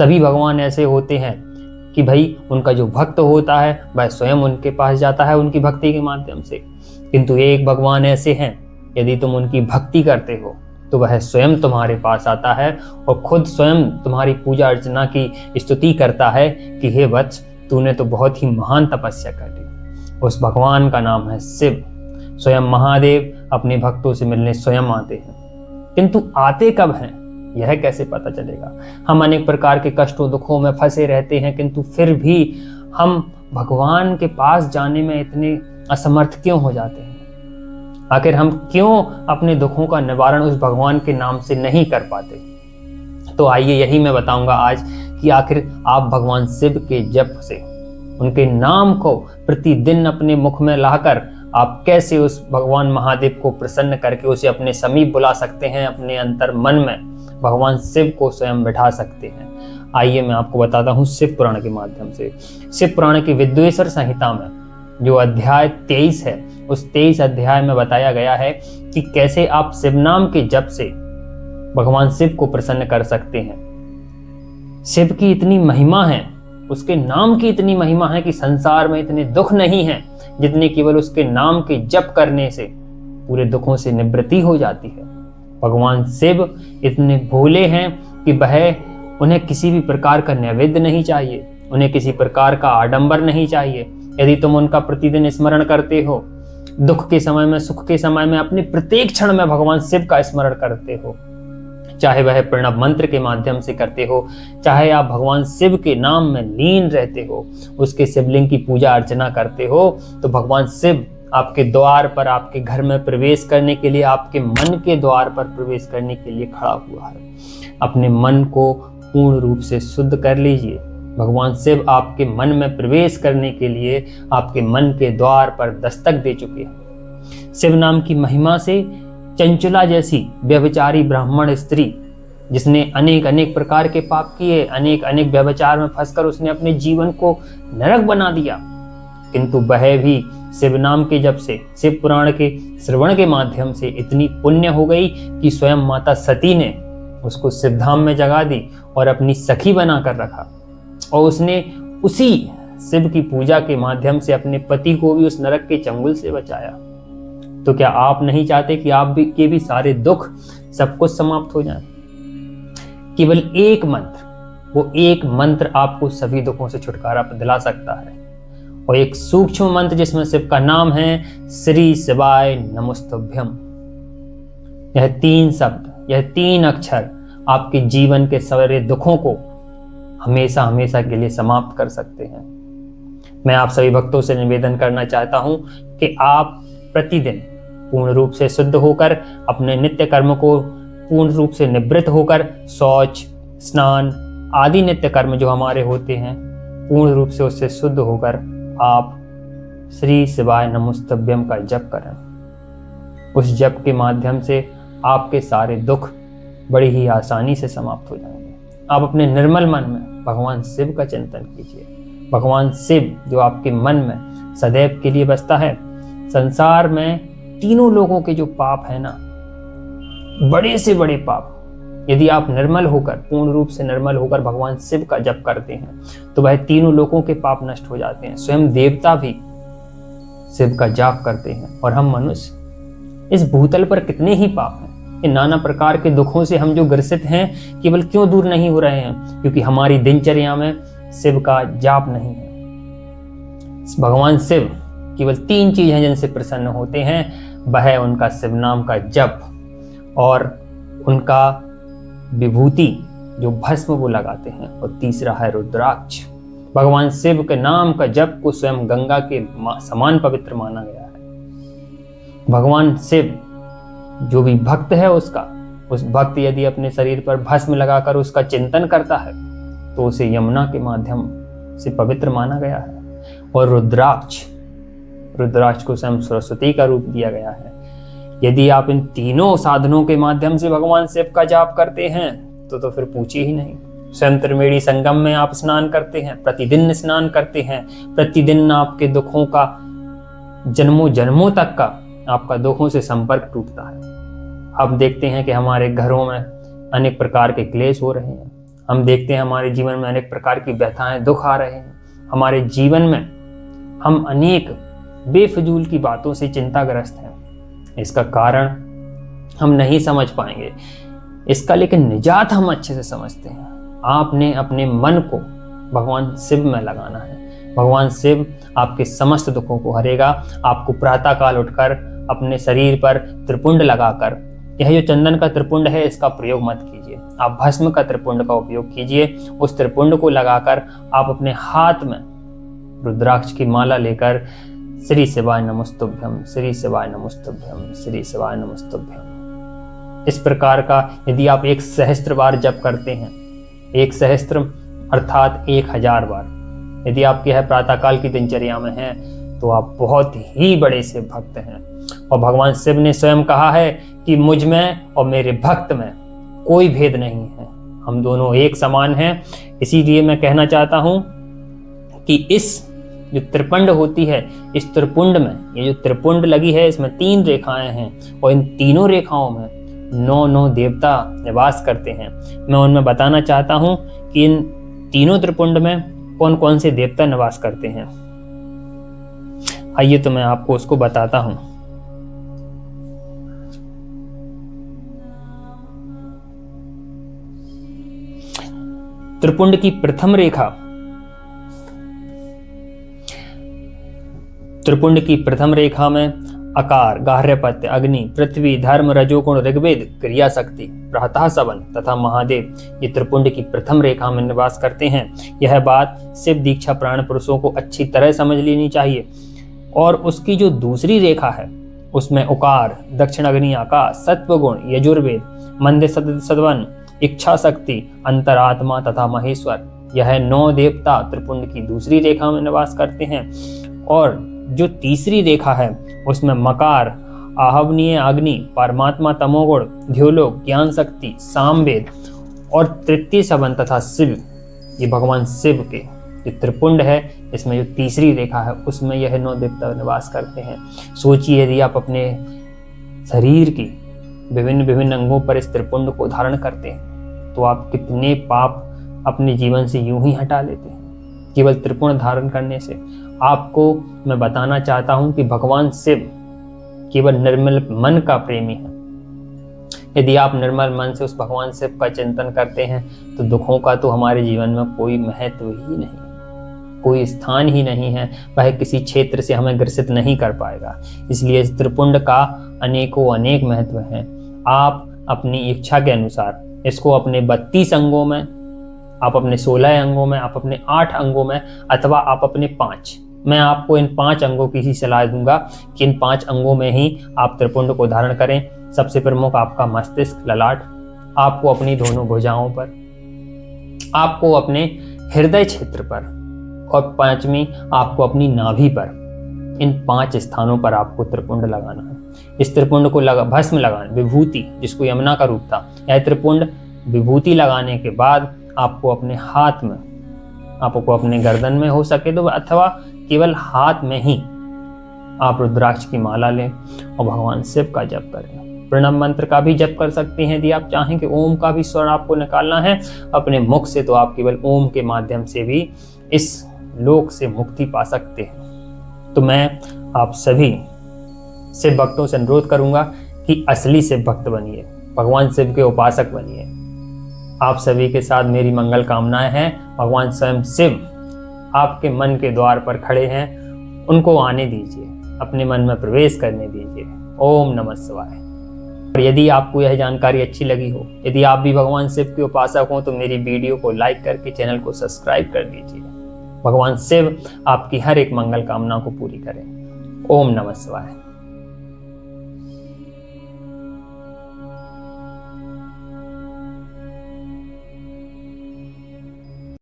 सभी भगवान ऐसे होते हैं कि भाई उनका जो भक्त होता है वह स्वयं उनके पास जाता है उनकी भक्ति के माध्यम से, किंतु एक भगवान ऐसे हैं यदि तुम उनकी भक्ति करते हो तो वह स्वयं तुम्हारे पास आता है और खुद स्वयं तुम्हारी पूजा अर्चना की स्तुति करता है कि हे वत्स, तूने तो बहुत ही महान तपस्या कर ली। उस भगवान का नाम है शिव। स्वयं महादेव अपने भक्तों से मिलने स्वयं आते हैं, किंतु आते कब हैं यह कैसे पता चलेगा। हम अनेक प्रकार के कष्टों दुखों में फंसे रहते हैं, किंतु फिर भी हम भगवान के पास जाने में इतने असमर्थ क्यों हो जाते हैं। आखिर हम क्यों अपने दुखों का निवारण उस भगवान के नाम से नहीं कर पाते। तो आइए यही मैं बताऊंगा आज कि आखिर आप भगवान शिव के जप से, उनके नाम को प्रतिदिन अपने मुख में लाकर आप कैसे उस भगवान महादेव को प्रसन्न करके उसे अपने समीप बुला सकते हैं, अपने अंतर मन में भगवान शिव को स्वयं बैठा सकते हैं। आइए मैं आपको बताता हूँ शिव पुराण के माध्यम से। शिव पुराण की विद्वेश्वर संहिता में जो अध्याय 23 है, उस 23 अध्याय में बताया गया है कि कैसे आप शिव नाम के जप से भगवान शिव को प्रसन्न कर सकते हैं। शिव की इतनी महिमा है, उसके नाम की इतनी महिमा है कि संसार में इतने दुख नहीं है जितने केवल उसके नाम के जप करने से पूरे दुखों से निवृत्ति हो जाती है। भगवान शिव इतने भोले हैं कि वह उन्हें किसी भी प्रकार का नैवेद्य नहीं चाहिए, उन्हें किसी प्रकार का आडंबर नहीं चाहिए। यदि तुम उनका प्रतिदिन स्मरण करते हो, दुख के समय में सुख के समय में अपने प्रत्येक क्षण में भगवान शिव का स्मरण करते हो, चाहे वह प्रणव मंत्र के माध्यम से करते हो, चाहे आप भगवान शिव के नाम में लीन रहते हो, उसके शिवलिंग की पूजा अर्चना करते हो, तो भगवान शिव आपके द्वार पर, आपके घर में प्रवेश करने के लिए, आपके मन के द्वार पर प्रवेश करने के लिए खड़ा हुआ है। अपने मन को पूर्ण रूप से शुद्ध कर लीजिए। भगवान शिव आपके मन में प्रवेश करने के लिए आपके मन के द्वार पर दस्तक दे चुके हैं। शिव नाम की महिमा से चंचला जैसी व्यभिचारी ब्राह्मण स्त्री, जिसने अनेक अनेक प्रकार के पाप किए, अनेक अनेक व्यभिचार में फंसकर उसने अपने जीवन को नरक बना दिया, किंतु वह भी शिव नाम के जप से, शिव पुराण के श्रवण के माध्यम से इतनी पुण्य हो गई कि स्वयं माता सती ने उसको शिवधाम में जगा दी और अपनी सखी बनाकर रखा, और उसने उसी शिव की पूजा के माध्यम से अपने पति को भी उस नरक के चंगुल से बचाया। तो क्या आप नहीं चाहते कि आप भी के भी सारे दुख सब कुछ समाप्त हो जाए। केवल एक मंत्र, वो एक मंत्र आपको सभी दुखों से छुटकारा दिला सकता है, और एक सूक्ष्म मंत्र जिसमें शिव का नाम है श्री शिवाय नमस्तुभ्यम। यह 3 शब्द, यह 3 अक्षर आपके जीवन के सारे दुखों को हमेशा हमेशा के लिए समाप्त कर सकते हैं। मैं आप सभी भक्तों से निवेदन करना चाहता हूं कि आप प्रतिदिन पूर्ण रूप से शुद्ध होकर, अपने नित्य कर्म को पूर्ण रूप से निवृत्त होकर, शौच, स्नान आदि नित्य कर्म जो हमारे होते हैं, पूर्ण रूप से उससे शुद्ध होकर आप श्री शिवाय नमस्तुभ्यम का जप करें। उस जप के माध्यम से आपके सारे दुख बड़ी ही आसानी से समाप्त हो जाएंगे। आप अपने निर्मल मन में भगवान शिव का चिंतन कीजिए। भगवान शिव जो आपके मन में सदैव के लिए बसता है। संसार में तीनों लोगों के जो पाप है ना, बड़े से बड़े पाप, यदि आप निर्मल होकर, पूर्ण रूप से निर्मल होकर भगवान शिव का जप करते हैं तो वह तीनों लोगों के पाप नष्ट हो जाते हैं। स्वयं देवता भी शिव का जाप करते हैं, और हम मनुष्य, इस भूतल पर कितने ही पाप हैं। इन नाना प्रकार के दुखों से हम जो ग्रसित हैं, केवल क्यों दूर नहीं हो रहे हैं? क्योंकि हमारी दिनचर्या में शिव का जाप नहीं है। भगवान शिव केवल 3 चीज हैं जिनसे प्रसन्न होते हैं, वह है उनका शिव नाम का जप और उनका विभूति जो भस्म वो लगाते हैं, और तीसरा है रुद्राक्ष। भगवान शिव के नाम का जप को स्वयं गंगा के समान पवित्र माना गया है। भगवान शिव जो भी भक्त है उसका, उस भक्त यदि अपने शरीर पर भस्म लगाकर उसका चिंतन करता है तो उसे यमुना के माध्यम से पवित्र माना गया है। और रुद्राक्ष को स्वयं सरस्वती का रूप दिया गया है। यदि आप इन तीनों साधनों के माध्यम से भगवान शिव का जाप करते हैं तो फिर पूछिए ही नहीं। स्वयं त्रिवेणी संगम में आप स्नान करते हैं, प्रतिदिन स्नान करते हैं, प्रतिदिन आपके दुखों का, जन्मों जन्मों तक का आपका दुखों से संपर्क टूटता है। अब देखते हैं कि हमारे घरों में अनेक प्रकार के क्लेश हो रहे हैं, हम देखते हैं हमारे जीवन में अनेक प्रकार की व्यथाएं, दुख आ रहे हैं। हमारे जीवन में हम अनेक बेफजूल की बातों से चिंताग्रस्त हैं। इसका कारण हम नहीं समझ पाएंगे इसका, लेकिन निजात हम अच्छे से समझते हैं। आपने अपने मन को भगवान शिव में लगाना है। भगवान शिव आपके समस्त दुखों को हरेगा। आपको प्रातःकाल उठकर अपने शरीर पर त्रिपुंड लगाकर, यह जो चंदन का त्रिपुंड है इसका प्रयोग मत कीजिए, आप भस्म का त्रिपुंड का उपयोग कीजिए। उस त्रिपुंड को लगाकर आप अपने हाथ में रुद्राक्ष की माला लेकर श्री शिवाय नमस्तुभ्यम, श्री शिवाय नमस्तुभ्यम, श्री शिवाय नमस्तुभ्यम, इस प्रकार का यदि आप 1 सहस्त्र बार जप करते हैं, 1 सहस्त्र अर्थात 1000 बार यदि आपके यह प्रातःकाल की दिनचर्या में है, तो आप बहुत ही बड़े से भक्त हैं। और भगवान शिव ने स्वयं कहा है कि मुझ में और मेरे भक्त में कोई भेद नहीं है, हम दोनों एक समान हैं। इसीलिए मैं कहना चाहता हूं कि इस जो त्रिपुंड होती है, इस त्रिपुंड में, ये जो त्रिपुंड लगी है इसमें 3 रेखाएं हैं और इन तीनों रेखाओं में 9 देवता निवास करते हैं। मैं उनमें बताना चाहता हूं कि इन तीनों त्रिपुंड में कौन कौन से देवता निवास करते हैं। आइए तो मैं आपको उसको बताता हूं। त्रिपुंड की प्रथम रेखा, त्रिपुंड की प्रथम रेखा में आकार, गार्हपत्य, अग्नि, पृथ्वी, धर्म, रजोगुण, ऋग्वेद, क्रिया शक्ति, प्रातः सवन तथा महादेव ये त्रिपुंड की प्रथम रेखा में निवास करते हैं। यह बात शिव दीक्षा प्राण पुरुषों को अच्छी तरह समझ लेनी चाहिए। और उसकी जो दूसरी रेखा है उसमें उकार, दक्षिण अग्नि, आकाश, सत्वगुण, यजुर्वेद, मंद सदवन, इच्छा शक्ति, अंतरात्मा तथा महेश्वर, यह 9 देवता त्रिपुंड की दूसरी रेखा में निवास करते हैं। और जो तीसरी रेखा है उसमें मकार, आहवनीय अग्नि, परमात्मा तमोगुण, ध्योलोक, ज्ञान शक्ति, सामवेद और तृतीय सवन तथा शिव, ये भगवान शिव के जो त्रिपुंड है इसमें जो तीसरी रेखा है उसमें यह 9 देवता निवास करते हैं। सोचिए यदि आप अपने शरीर की विभिन्न अंगों पर इस त्रिपुंड को धारण करते हैं तो आप कितने पाप अपने जीवन से यूं ही हटा लेते हैं केवल त्रिपुंड धारण करने से। आपको मैं बताना चाहता हूं कि भगवान शिव केवल निर्मल मन का प्रेमी है। यदि आप निर्मल मन से उस भगवान शिव का चिंतन करते हैं तो दुखों का तो हमारे जीवन में कोई महत्व ही नहीं, कोई स्थान ही नहीं है, वह किसी क्षेत्र से हमें ग्रसित नहीं कर पाएगा। इसलिए इस त्रिपुंड का अनेक महत्व है। आप अपनी इच्छा के अनुसार इसको अपने 32 अंगों में, आप अपने 16 अंगों में, आप अपने 8 अंगों में, अथवा आप अपने 5, मैं आपको इन 5 अंगों की ही सलाह दूंगा कि इन 5 अंगों में ही आप त्रिपुंड को धारण करें। सबसे प्रमुख आपका मस्तिष्क, ललाट, आपको अपनी दोनों भुजाओं पर, आपको अपने हृदय क्षेत्र पर, और 5वीं आपको अपनी नाभि पर। इन 5 स्थानों पर आपको त्रिपुंड लगाना है। इस त्रिपुंड को भस्म लगाना, विभूति जिसको यमुना का रूप था, यह त्रिपुंड विभूति लगाने के बाद आपको अपने हाथ में, आपको अपने गर्दन में हो सके तो, अथवा केवल हाथ में ही आप रुद्राक्ष की माला लें और भगवान शिव का जप करें। प्रणव मंत्र का भी जप कर सकते हैं यदि आप चाहें कि ओम का भी स्वर आपको निकालना है अपने मुख से, तो आप केवल ओम के माध्यम से भी इस लोक से मुक्ति पा सकते हैं। तो मैं आप सभी शिव भक्तों से अनुरोध करूंगा कि असली शिव भक्त बनिए, भगवान शिव के उपासक बनिए। आप सभी के साथ मेरी मंगल कामनाएं हैं। भगवान स्वयं शिव आपके मन के द्वार पर खड़े हैं, उनको आने दीजिए, अपने मन में प्रवेश करने दीजिए। ओम नमः शिवाय। और यदि आपको यह जानकारी अच्छी लगी हो, यदि आप भी भगवान शिव के उपासक हो, तो मेरी वीडियो को लाइक करके चैनल को सब्सक्राइब कर दीजिए। भगवान शिव आपकी हर एक मंगल कामना को पूरी करें। ओम नमः शिवाय।